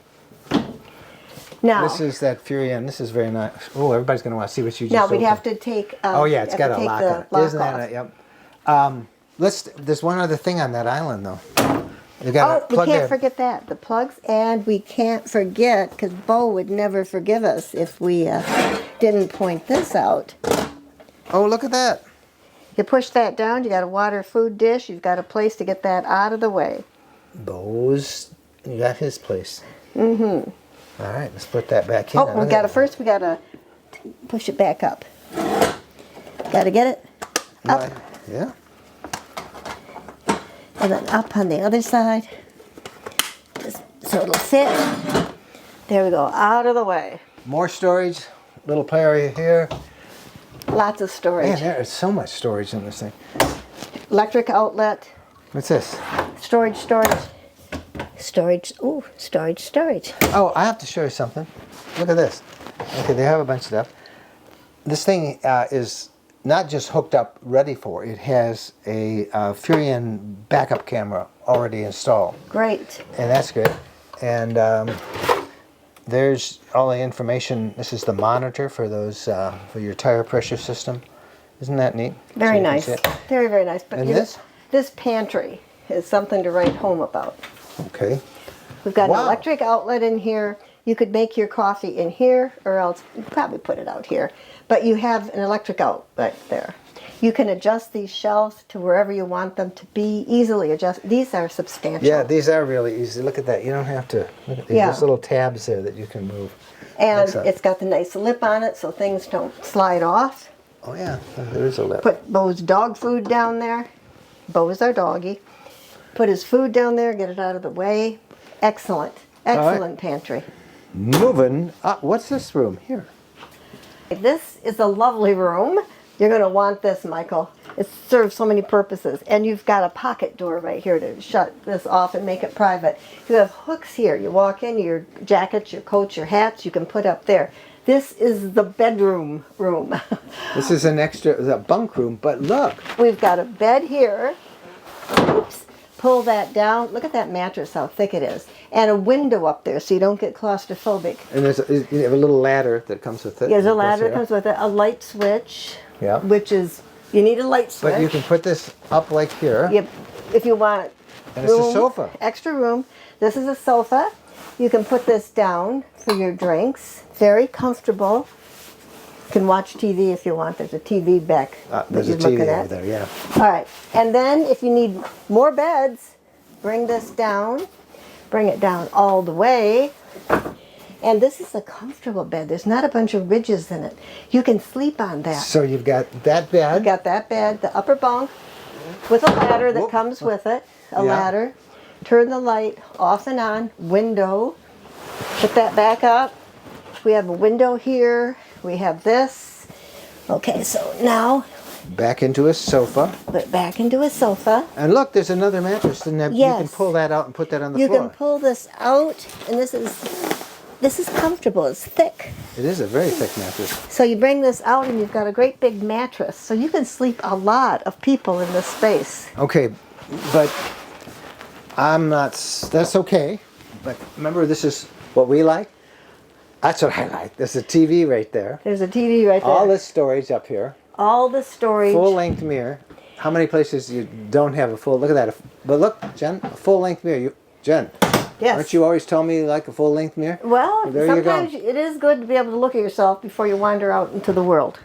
Now, This is that Furion. This is very nice. Oh, everybody's going to want to see what you just now we'd opened. have to take. Oh yeah, it's have got to a take lock the on it. lock Isn't off. that it? Yep. There's one other thing on that island though. You got Oh, to we plug can't there. forget that. The plugs, and we can't forget, because Bo would never forgive us if we didn't point this out. Oh, look at that. You push that down, you got a water food dish, you've got a place to get that out of the way. Bo's. You got his place. Mm-hmm. All right, let's put that back in. Oh, Look we at got to that. first, we got to push it back up. Got to get it up, Yeah. and then up on the other side, just so it'll fit. There we go, out of the way. More storage. Little play area here. Lots of storage. Man, there is so much storage in this thing. Electric outlet, What's this? storage. Ooh, storage. Oh, I have to show you something. Look at this. Okay, they have a bunch of stuff. This thing is not just hooked up, ready for. It has a Furion backup camera already installed, Great. and that's good. And there's all the information. This is the monitor for those for your tire pressure system. Isn't that neat? Very So you can nice. see it. Very, very nice. But And you know, this? this pantry is something to write home about. Okay. We've got Wow. an electric outlet in here. You could make your coffee in here, or else you could probably put it out here. But you have an electric outlet there. You can adjust these shelves to wherever you want them to be, easily adjust. These are substantial. Yeah, these are really easy. Look at that. You don't have to. Look at these. Yeah. There's little tabs there that you can move. And Excellent. it's got the nice lip on it so things don't slide off. Oh yeah, there is a lip. Put Bo's dog food down there. Bo is our doggy. Put his food down there, get it out of the way. Excellent. Excellent pantry. Moving. What's this room here? This is a lovely room. You're going to want this, Michael. It serves so many purposes. And you've got a pocket door right here to shut this off and make it private. You have hooks here. You walk in, your jackets, your coats, your hats, you can put up there. This is the bedroom room. This is an extra the bunk room, but look. We've got a bed here. Oops. Pull that down. Look at that mattress, how thick it is. And a window up there so you don't get claustrophobic. And you have a little ladder that comes with it. There's a Goes ladder that there. comes with it. A light switch. Yeah. Which is, you need a light switch. But you can put this up like here. Yep. If you want And it's a sofa. extra room. This is a sofa. You can put this down for your drinks. Very comfortable. You can watch TV if you want. There's a TV back that There's a you're TV looking over at. there, yeah. All right. And then if you need more beds, bring this down. Bring it down all the way. And this is a comfortable bed. There's not a bunch of ridges in it. You can sleep on that. So you've got that bed. You got that bed, the upper bunk, with a ladder that Whoop. comes with it. A Yeah. ladder. Turn the light off and on. Window. Put that back up. We have a window here. We have this. Okay, so now Back into a sofa. put it back into a sofa. And look, there's another mattress. And you can Yes. pull that out and put that on the You floor. can pull this out, and this is comfortable. It's thick. It is a very thick mattress. So you bring this out, and you've got a great big mattress. So you can sleep a lot of people in this space. Okay, but I'm not. That's okay. But remember, this is what we like. That's what I like. There's a TV right there. There's a TV right there. All this storage up here. All the storage. Full length mirror. how many places you don't have a full? Look at that. But look, Jen, a full length mirror. Jen, Yes. aren't you always telling me you like a full length mirror? Well, There you go. sometimes it is good to be able to look at yourself before you wander out into the world.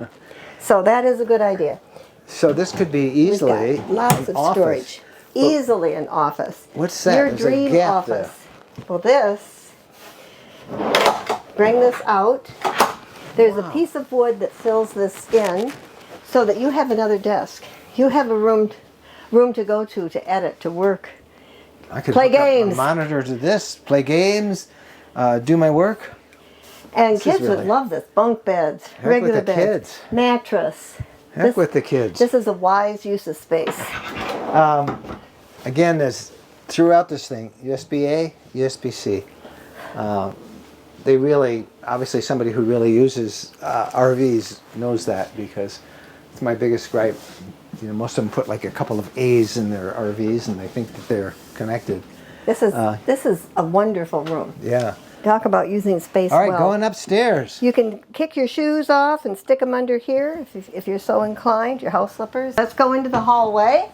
So that is a good idea. So this could be We've easily got lots an of office. storage. Easily an office. What's that? Your There's a dream gap there. office. Well, this, bring this out. There's a piece of wood that fills this in so that you have another desk. You have a room to go to edit, to work. I could Play hook up my games. monitor to this, play games, do my work. And This is kids would really- love this. Bunk beds, with regular the beds, kids. mattress. Heck with the kids. This is a wise use of space. Again, there's throughout this thing, USB-A, USB-C. They really, obviously somebody who really uses RVs knows that, because it's my biggest gripe. You know, most of them put like a couple of A's in their RVs and they think that they're connected. This is a wonderful room. Yeah. Talk about using space All right, well. going upstairs. You can kick your shoes off and stick them under here if you're so inclined, your house slippers. Let's go into the hallway.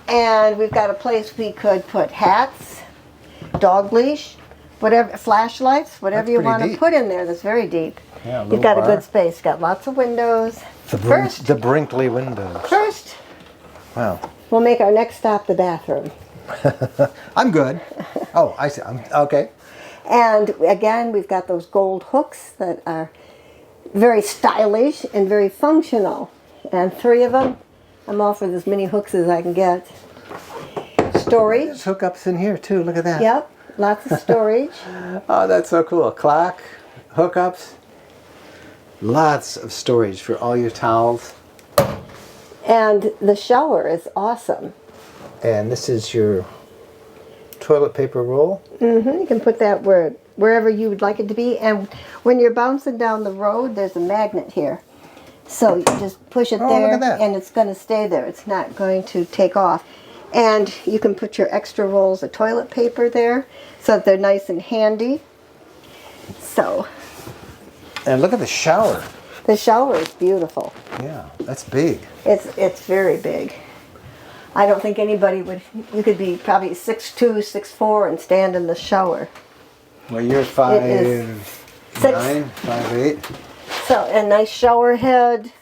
And we've got a place we could put hats, dog leash, whatever, flashlights, whatever That's you pretty want to deep. put in there. That's very deep. Yeah, a You've little got a bar. good space. Got lots of windows. The Brinkley windows. First, Wow. we'll make our next stop the bathroom. I'm good. Oh, I see. Okay. And again, we've got those gold hooks that are very stylish and very functional. And 3 of them. I'm all for as many hooks as I can get. Storage. There's hookups in here too. Look at that. Yep, lots of storage. Oh, that's so cool. Clock, hookups. Lots of storage for all your towels. And the shower is awesome. And this is your toilet paper roll. You can put that wherever you would like it to be. And when you're bouncing down the road, there's a magnet here. So you just push it Oh, there look at that. and it's going to stay there. It's not going to take off. And you can put your extra rolls of toilet paper there so that they're nice and handy. So And look at the shower. the shower is beautiful. Yeah, that's big. It's very big. I don't think anybody would, you could be probably 6'2", 6'4", and stand in the shower. Well, you're is 5'9", 6". 5'8". So, a nice shower head,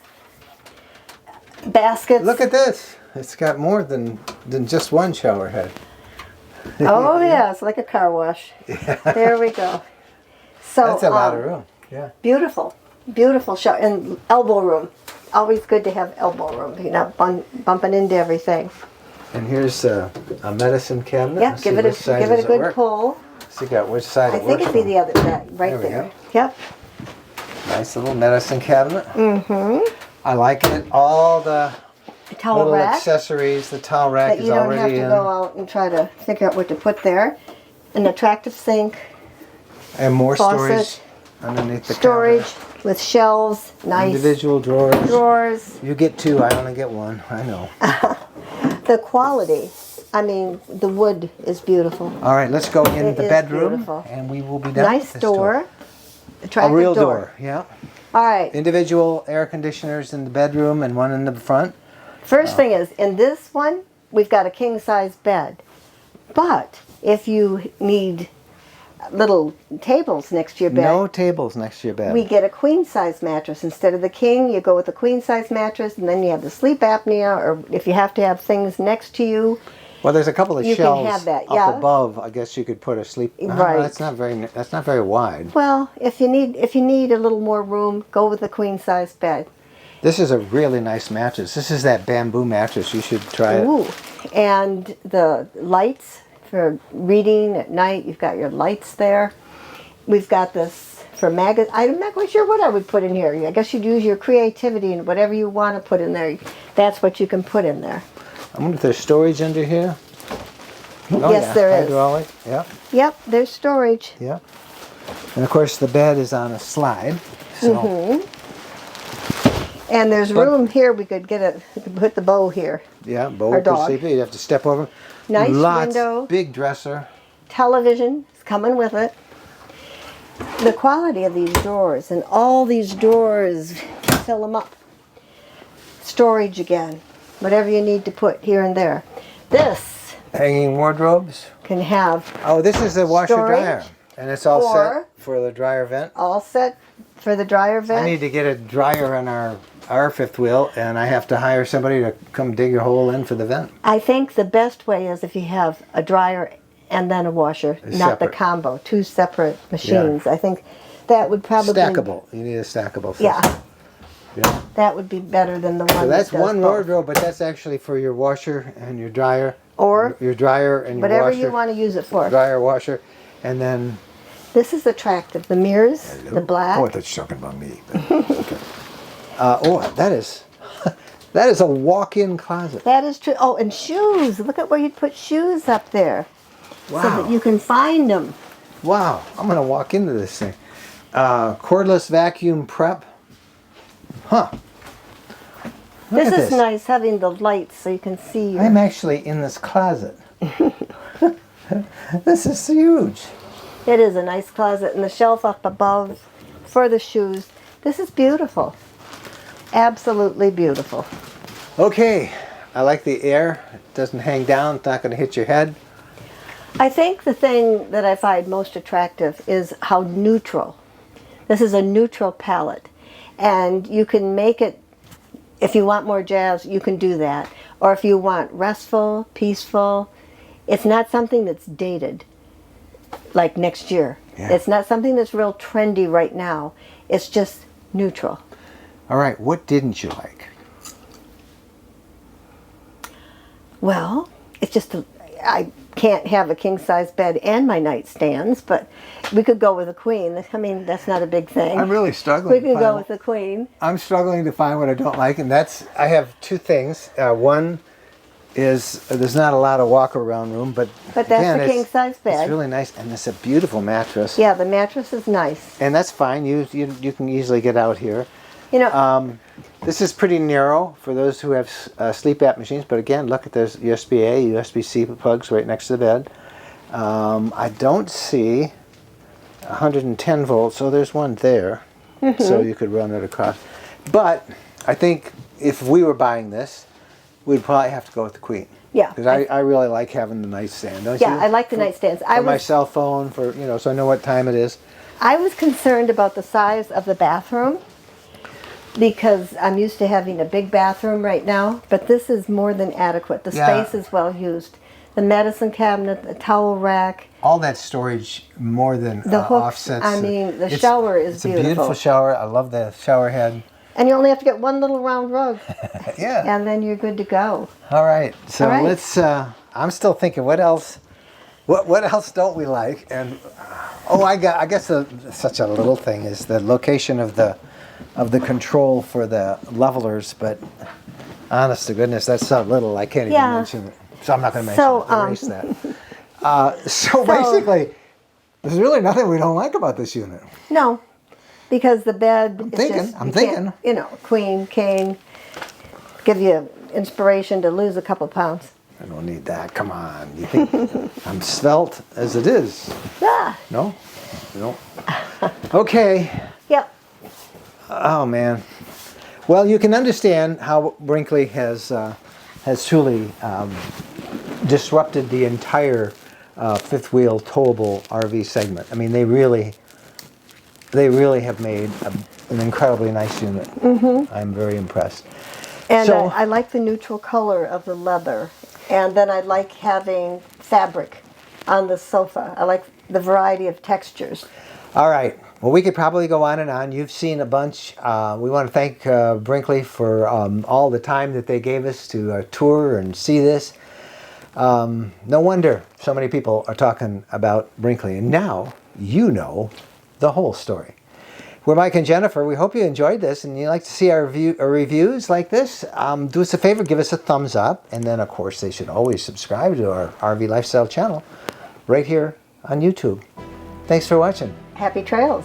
baskets. Look at this. It's got more than just one shower head. Oh yeah, it's like a car wash. There we go. So That's a lot of room. Yeah. Beautiful, beautiful shower and elbow room. Always good to have elbow room. You're not bumping into everything. And here's a medicine cabinet. Yep, Let's give see it which side a does it good work. pull. See which side I it think works it'd be from. the other that right There we there. go. Yep. Nice little medicine cabinet. I like it. All the A towel little rack accessories. The towel rack that is you don't have already to in. go out and try to figure out what to put there. An attractive sink, And more storage faucet, underneath the storage counter. with shelves, nice Individual drawers. drawers. You get 2, I only get 1. I know. The quality, I mean, the wood is beautiful. All right, let's go in It the is bedroom, beautiful. and we will be done. Nice with this door. A Attractive real door. Yeah. All right. Individual air conditioners in the bedroom and one in the front. First thing is, in this one, we've got a king-size bed. But if you need little tables next to your bed, No tables next to your bed. we get a queen-size mattress. Instead of the king, you go with a queen-size mattress, and then you have the sleep apnea, or if you have to have things next to you. Well, there's a couple of You can shelves have that, up yeah. above. I guess you could put a sleep. Right. That's not very wide. Well, if you need a little more room, go with the queen-size bed. This is a really nice mattress. This is that bamboo mattress. You should try it. Ooh, and the lights for reading at night. You've got your lights there. We've got this for magazine. I'm not quite sure what I would put in here. I guess you'd use your creativity and whatever you want to put in there. That's what you can put in there. I wonder if there's storage under here. Oh, Yes, yeah. there is. Hydraulic. Yeah. Yep, there's storage. Yeah. And of course the bed is on a slide. So And there's But- room here. We could put the bow here. yeah, Bo Our could dog. sleep. You'd have to step over. Nice Lots, window. big dresser. Television is coming with it. The quality of these drawers, and all these drawers, fill them up. Storage again. whatever you need to put here and there. This Hanging wardrobes. can have Oh, this is the washer dryer. Storage, And it's all or- set for the dryer vent. all set for the dryer I vent. need to get a dryer on our fifth wheel, and I have to hire somebody to come dig a hole in for the vent. I think the best way is if you have a dryer and then a washer, It's not separate. the combo, two separate machines. I think that would probably Stackable. You need a stackable system. Yeah, Yeah. that would be better than the one. So that's that does one both. wardrobe, but that's actually for your washer and your dryer. Or Your dryer and your whatever washer. you want to use it for. Dryer, washer, and then. This is attractive. The mirrors, the black. Oh, that's talking about me. Okay. That is that is a walk-in closet. That is true. Oh, and shoes. Look at where you'd put shoes up there, so Wow. that you can find them. Wow. I'm gonna walk into this thing. Cordless vacuum prep. Huh. Look This at is nice having the lights so you can see. I'm actually in this closet. This is huge. It is a nice closet, and the shelf up above for the shoes. This is beautiful. Absolutely beautiful. Okay. I like the air. It doesn't hang down. It's not going to hit your head. I think the thing that I find most attractive is how neutral. This is a neutral palette, and you can make it, if you want more jazz, you can do that. Or if you want restful, peaceful, it's not something that's dated, like next year. Yeah. It's not something that's real trendy right now. It's just neutral. All right. What didn't you like? Well, it's just, I can't have a king-size bed and my nightstands, but we could go with a queen. I mean, that's not a big thing. I'm really struggling. We to could find go what- with the queen. I'm struggling to find what I don't like, and that's I have two things. One is there's not a lot of walk around room, but But that's again, the it's- king-size bed. It's really nice, and it's a beautiful mattress. Yeah, the mattress is nice. And that's fine. You can easily get out here. You know, This is pretty narrow for those who have sleep app machines, but again, look at there's USB-A, USB-C plugs right next to the bed. I don't see 110 volts, so there's one there, so you could run it across. But I think if we were buying this, we'd probably have to go with the queen. Yeah. Because I really like having the nightstand, don't you? yeah, I like the nightstands. For my cell phone, so I know what time it is. I was concerned about the size of the bathroom because I'm used to having a big bathroom right now, but this is more than adequate. The Yeah. space is well used. The medicine cabinet, the towel rack, All that storage more than the hooks. offsets. I mean, the shower is It's a beautiful. beautiful shower. I love the shower head. And you only have to get one little round rug, Yeah. and then you're good to go. All right. So All right. let's. I'm still thinking. What else? What else don't we like? And I guess such a little thing is the location of the control for the levelers. But honest to goodness, that's so little. I can't even Yeah. mention it. So I'm not going to mention So, it. Erase that. So basically, there's really nothing we don't like about this unit. No, because the bed is thinking, just, I'm you can't- thinking. You know, queen, king, give you inspiration to lose a couple pounds. I don't need that. Come on. You think I'm svelte as it is? Ah, No? No. Okay. yep. Oh, man. Well, you can understand how Brinkley has truly disrupted the entire fifth wheel towable RV segment. I mean, they really have made an incredibly nice unit. Mm-hmm. I'm very impressed. And So- I like the neutral color of the leather. And then I like having fabric on the sofa. I like the variety of textures. All right. Well, we could probably go on and on. You've seen a bunch. We want to thank Brinkley for all the time that they gave us to tour and see this. No wonder so many people are talking about Brinkley. And now you know the whole story. We're Mike and Jennifer. We hope you enjoyed this and you like to see our reviews like this. Do us a favor, give us a thumbs up. And then, of course, they should always subscribe to our RV Lifestyle channel right here on YouTube. Thanks for watching. Happy trails.